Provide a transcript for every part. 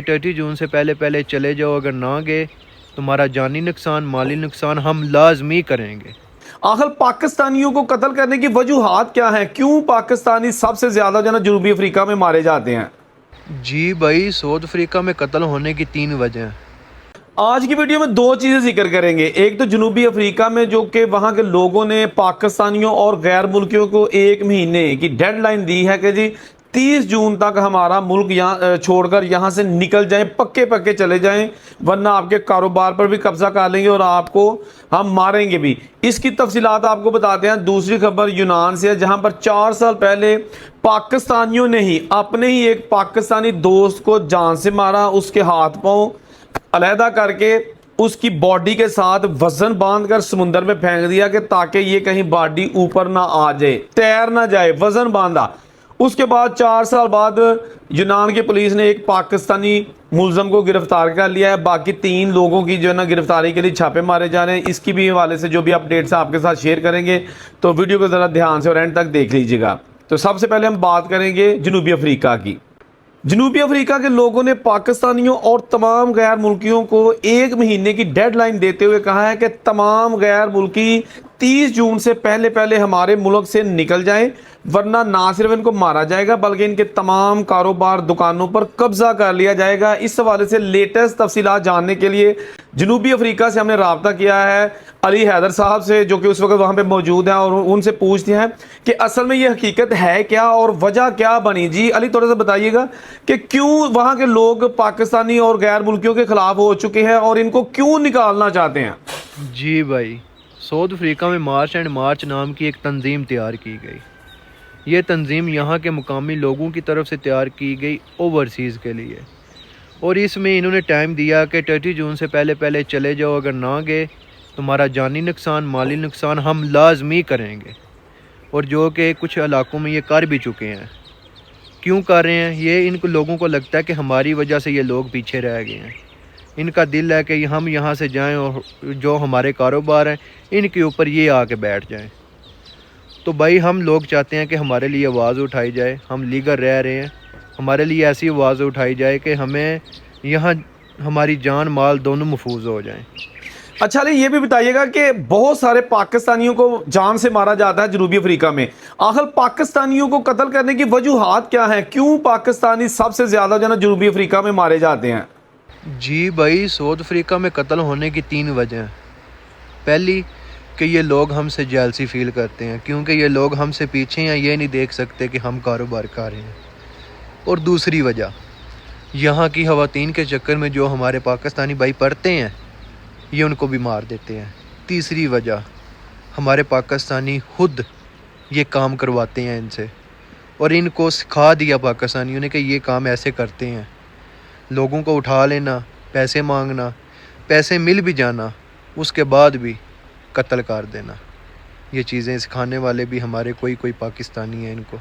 30 जून से पहले पहले चले जाओ, अगर ना गए तुम्हारा जानी नुकसान माली नुकसान हम लाजमी करेंगे। आखिर पाकिस्तानियों को कत्ल करने की वजूहात क्या हैं? क्यों पाकिस्तानी सबसे ज्यादा जो ना जनूबी अफ्रीका में मारे जाते हैं? जी भाई, साउथ अफ्रीका में कत्ल होने की 3 वजह हैं। आज की वीडियो में 2 चीजें जिक्र करेंगे। एक तो जनूबी अफ्रीका में जो कि वहां के लोगों ने पाकिस्तानियों और गैर मुल्कियों को 1 महीने की डेडलाइन दी है कि जी 30 जून तक हमारा मुल्क यहाँ छोड़कर यहाँ से निकल जाएं, पक्के पक्के चले जाएं, वरना आपके कारोबार पर भी कब्जा कर लेंगे और आपको हम मारेंगे भी। इसकी तफसीलात आपको बताते हैं। दूसरी खबर यूनान से है, जहां पर 4 साल पहले पाकिस्तानियों ने ही अपने ही एक पाकिस्तानी दोस्त को जान से मारा, उसके हाथ पांव अलहदा करके उसकी बॉडी के साथ वजन बांधकर समुद्र में फेंक दिया कि ताकि ये कहीं बॉडी ऊपर ना आ जाए, तैर ना जाए, वजन बांधा। उसके बाद 4 साल बाद यूनान की पुलिस ने एक पाकिस्तानी मुलजम को गिरफ्तार कर लिया है। बाकी 3 लोगों की जो है ना गिरफ्तारी के लिए छापे मारे जा रहे हैं। इसकी भी हवाले से जो भी अपडेट्स आपके साथ शेयर करेंगे, तो वीडियो को ज़रा ध्यान से और एंड तक देख लीजिएगा। तो सबसे पहले हम बात करेंगे जनूबी अफ्रीका की। जनूबी अफ्रीका के लोगों ने पाकिस्तानियों और तमाम गैर मुल्कियों को 1 महीने की डेडलाइन देते हुए कहा है कि तमाम गैर मुल्की 30 जून से पहले पहले हमारे मुल्क से निकल जाएं, वरना ना सिर्फ इनको मारा जाएगा बल्कि इनके तमाम कारोबार दुकानों पर कब्जा कर लिया जाएगा। इस हवाले से लेटेस्ट तफसीलात जानने के लिए जनूबी अफ्रीका से हमने राब्ता किया है अली हैदर साहब से, जो कि उस वक्त वहाँ पे मौजूद हैं, और उनसे पूछते हैं कि असल में ये हकीकत है क्या और वजह क्या बनी। जी अली, थोड़ा सा बताइएगा कि क्यों वहाँ के लोग पाकिस्तानी और गैर मुल्कियों के खिलाफ हो चुके हैं और इनको क्यों निकालना चाहते हैं? जी भाई, साउथ अफ्रीका में मार्च एंड मार्च नाम की एक तंजीम तैयार की गई। ये तंजीम यहाँ के मुकामी लोगों की तरफ से तैयार की गई ओवरसीज़ के लिए, और इसमें इन्होंने टाइम दिया कि 30 जून से पहले पहले चले जाओ, अगर ना गए तुम्हारा जानी नुकसान माली नुकसान हम लाजमी करेंगे। और जो कि कुछ इलाकों में ये कर भी चुके हैं। क्यों कर रहे हैं ये? इनको लोगों को लगता है कि हमारी वजह से ये लोग पीछे रह गए हैं। इनका दिल है कि हम यहाँ से जाएं और जो हमारे कारोबार हैं इनके ऊपर ये आके बैठ जाएं। तो भाई हम लोग चाहते हैं कि हमारे लिए आवाज़ उठाई जाए। हम लीगल रह रहे हैं, हमारे लिए ऐसी आवाज़ उठाई जाए कि हमें यहाँ हमारी जान माल दोनों महफूज हो जाएं। अच्छा अली, ये भी बताइएगा कि बहुत सारे पाकिस्तानियों को जान से मारा जाता है जनूबी अफ्रीका में। आखिर पाकिस्तानियों को कत्ल करने की वजूहात क्या हैं? क्यों पाकिस्तानी सबसे ज़्यादा जो ना जनूबी अफ्रीका में मारे जाते हैं? जी भाई, साउथ अफ्रीका में कत्ल होने की 3 वजह हैं। पहली कि ये लोग हमसे जेलसी फील करते हैं, क्योंकि ये लोग हमसे पीछे हैं, ये नहीं देख सकते कि हम कारोबार कर रहे हैं। और दूसरी वजह, यहाँ की ख़वातीन के चक्कर में जो हमारे पाकिस्तानी भाई पढ़ते हैं ये उनको भी मार देते हैं। तीसरी वजह, हमारे पाकिस्तानी खुद ये काम करवाते हैं इनसे, और इनको सिखा दिया पाकिस्तानियों ने कि ये काम ऐसे करते हैं। लोगों को उठा लेना, पैसे मांगना, पैसे मिल भी जाना, उसके बाद भी कत्ल कर देना। ये चीज़ें सिखाने वाले भी हमारे कोई पाकिस्तानी हैं। इनको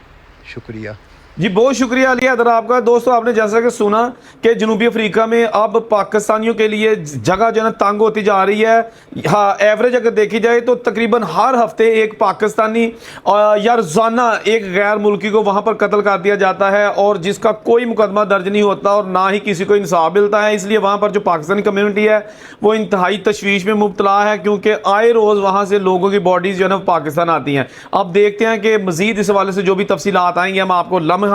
शुक्रिया जी, बहुत शुक्रिया अली हैदर आपका। दोस्तों, आपने जैसा कि सुना कि जनूबी अफ्रीका में अब पाकिस्तानियों के लिए जगह जो है तंग होती जा रही है। हाँ, एवरेज अगर देखी जाए तो तकरीबन हर हफ्ते एक पाकिस्तानी या रोज़ाना एक गैर मुल्की को वहाँ पर कत्ल कर दिया जाता है, और जिसका कोई मुकदमा दर्ज नहीं होता और ना ही किसी को इंसाफ मिलता है। इसलिए वहाँ पर जो पाकिस्तानी कम्यूनिटी है वो इंतहाई तशवीश में मुब्तला है, क्योंकि आए रोज़ वहाँ से लोगों की बॉडीज़ जो है ना पाकिस्तान आती हैं। अब देखते हैं कि मज़ीद इस हवाले से जो भी तफसीलात आएंगी हम आपको लम्हा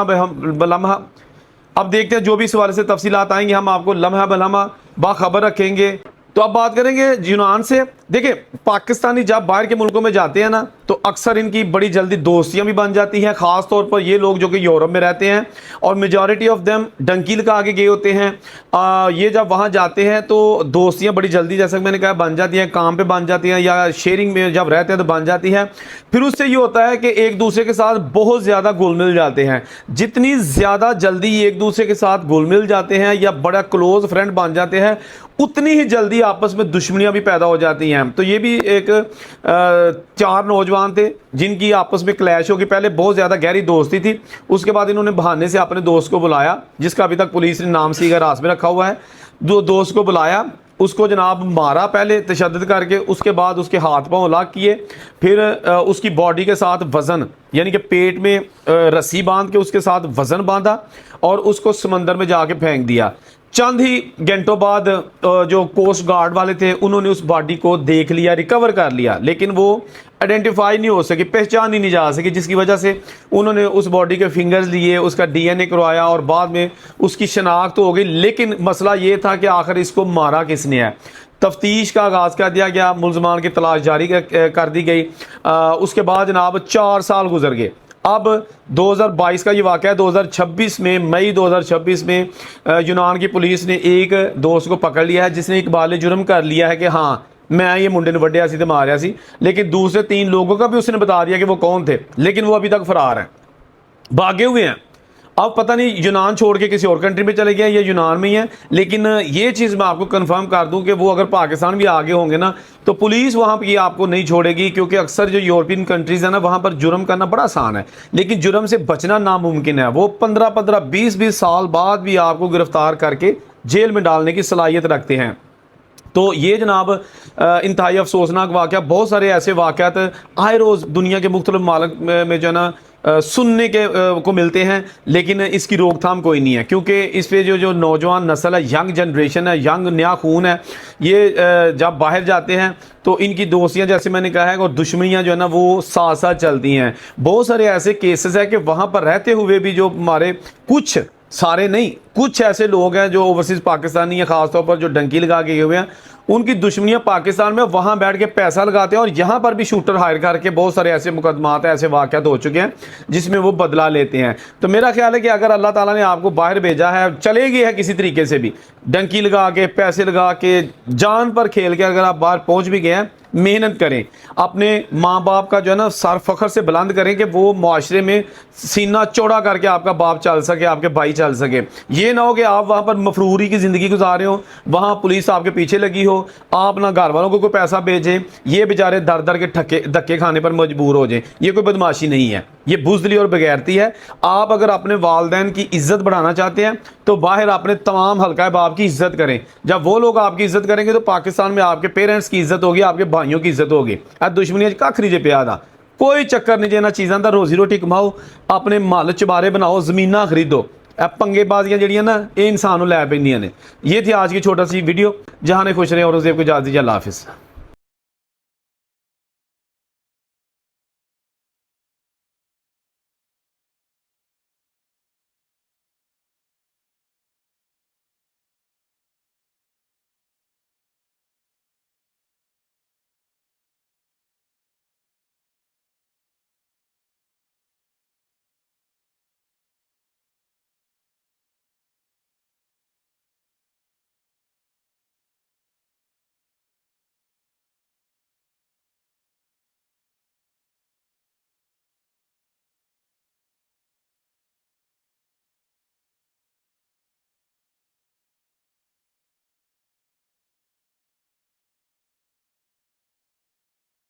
अब देखते हैं जो भी इस हवाले से तफसीलात आएंगे हम आपको लम्हा बलम्हा बाखबर रखेंगे। तो अब बात करेंगे यूनान से। देखिए, पाकिस्तानी जब बाहर के मुल्कों में जाते हैं ना, तो अक्सर इनकी बड़ी जल्दी दोस्तियां भी बन जाती हैं। ख़ास तौर पर ये लोग जो कि यूरोप में रहते हैं, और मेजॉरिटी ऑफ देम डंकी लगा के गए होते हैं। ये जब वहाँ जाते हैं तो दोस्तियां बड़ी जल्दी, जैसा कि मैंने कहा, बन जाती हैं, काम पे बन जाती हैं, या शेयरिंग में जब रहते हैं तो बन जाती हैं। फिर उससे ये होता है कि एक दूसरे के साथ बहुत ज़्यादा घुल मिल जाते हैं। जितनी ज़्यादा जल्दी एक दूसरे के साथ घुल मिल जाते हैं या बड़ा क्लोज फ्रेंड बन जाते हैं, उतनी ही जल्दी आपस में दुश्मनियां भी पैदा हो जाती हैं। तो ये भी एक 4 नौजवान थे जिनकी आपस में क्लैश होगी। पहले बहुत ज़्यादा गहरी दोस्ती थी, उसके बाद इन्होंने बहाने से अपने दोस्त को बुलाया, जिसका अभी तक पुलिस ने नाम सी रास में रखा हुआ है। दोस्त को बुलाया, उसको जनाब मारा पहले तशद्दुद करके, उसके बाद उसके हाथ पांव अलग किए, फिर उसकी बॉडी के साथ वज़न यानी कि पेट में रस्सी बांध के उसके साथ वज़न बांधा और उसको समंदर में जाके फेंक दिया। चंद ही घंटों बाद जो कोस्ट गार्ड वाले थे उन्होंने उस बॉडी को देख लिया, रिकवर कर लिया, लेकिन वो आइडेंटिफाई नहीं हो सकी, पहचान ही नहीं जा सकी, जिसकी वजह से उन्होंने उस बॉडी के फिंगर्स लिए, उसका डीएनए करवाया और बाद में उसकी शनाख्त हो गई। लेकिन मसला ये था कि आखिर इसको मारा किसने है। तफ्तीश का आगाज़ कर दिया गया, मुलजमान की तलाश जारी कर दी गई। उसके बाद जनाब 4 साल गुजर गए। अब 2022 का ये वाक़या है। 2026 में, मई 2026 में यूनान की पुलिस ने एक दोस्त को पकड़ लिया है जिसने इकबाल जुर्म कर लिया है कि हाँ मैं ये मुंडे ने वड्या सी ते मारिया सी, लेकिन दूसरे 3 लोगों का भी उसने बता दिया कि वो कौन थे, लेकिन वो अभी तक फरार हैं, भागे हुए हैं। अब पता नहीं यूनान छोड़ के किसी और कंट्री में चले गए या यूनान में ही है, लेकिन ये चीज़ मैं आपको कंफर्म कर दूं कि वो अगर पाकिस्तान भी आगे होंगे ना तो पुलिस वहाँ पर ये आपको नहीं छोड़ेगी, क्योंकि अक्सर जो यूरोपियन कंट्रीज़ है ना वहाँ पर जुर्म करना बड़ा आसान है, लेकिन जुर्म से बचना नामुमकिन है। वो 15-15, 20-20 साल बाद भी आपको गिरफ्तार करके जेल में डालने की सलाहियत रखते हैं। तो ये जनाब इंतहाई अफसोसनाक वाक़या, बहुत सारे ऐसे वाक़यात आए रोज़ दुनिया के मुख्तलिफ मालिक में जो है ना सुनने के को मिलते हैं, लेकिन इसकी रोकथाम कोई नहीं है, क्योंकि इस पे जो नौजवान नस्ल है, यंग जनरेशन है, यंग नया खून है, ये जब बाहर जाते हैं तो इनकी दोस्तियां जैसे मैंने कहा है और दुश्मनियां जो है ना वो साथ साथ चलती हैं। बहुत सारे ऐसे केसेस है कि वहाँ पर रहते हुए भी जो हमारे कुछ, सारे नहीं, कुछ ऐसे लोग हैं जो ओवरसीज़ पाकिस्तानी है, ख़ासतौर पर जो डंकी लगा के गए हुए हैं, उनकी दुश्मनियां पाकिस्तान में वहाँ बैठ के पैसा लगाते हैं और यहाँ पर भी शूटर हायर करके बहुत सारे ऐसे मुकदमात, ऐसे वाक़यात हो चुके हैं जिसमें वो बदला लेते हैं। तो मेरा ख्याल है कि अगर अल्लाह ताला ने आपको बाहर भेजा है, चले गए हैं किसी तरीके से भी, डंकी लगा के, पैसे लगा के, जान पर खेल के अगर आप बाहर पहुँच भी गए हैं, मेहनत करें, अपने माँ बाप का जो है ना सर फख्र से बुलंद करें कि वो माशरे में सीना चौड़ा करके आपका बाप चल सके, आपके भाई चल सके। ये ना हो कि आप वहाँ पर मफरूरी की ज़िंदगी गुजार रहे हो, वहाँ पुलिस आपके पीछे लगी हो, आप ना घर वालों को कोई पैसा भेजें, ये बेचारे दर दर के धक्के खाने पर मजबूर हो जाएं। ये कोई बदमाशी नहीं है, ये बुज़दिली और बगैरती है। आप अगर अपने वालदैन की इज़्ज़त बढ़ाना चाहते हैं तो बाहर अपने तमाम हल्का बाप की इज़्ज़त करें। जब वो लोग आपकी इज़्ज़त करेंगे तो पाकिस्तान में आपके पेरेंट्स की इज़्ज़त होगी, आपके भाइयों की इज़्ज़त होगी। दुश्मनी कख नहीं जे पिया दा, कोई चक्कर नहीं जेना चीज़ों का रोजी रोटी कमाओ, अपने मल चबारे बनाओ, ज़मीनां खरीदो। पंगेबाजियां जड़ियां ना ये इंसान लै पैंदियां ने। ये थी आज की छोटा सी वीडियो। जहाँ ने खुश रहे और उसे को इजाज़त दीजिए। अल्लाह हाफिज़।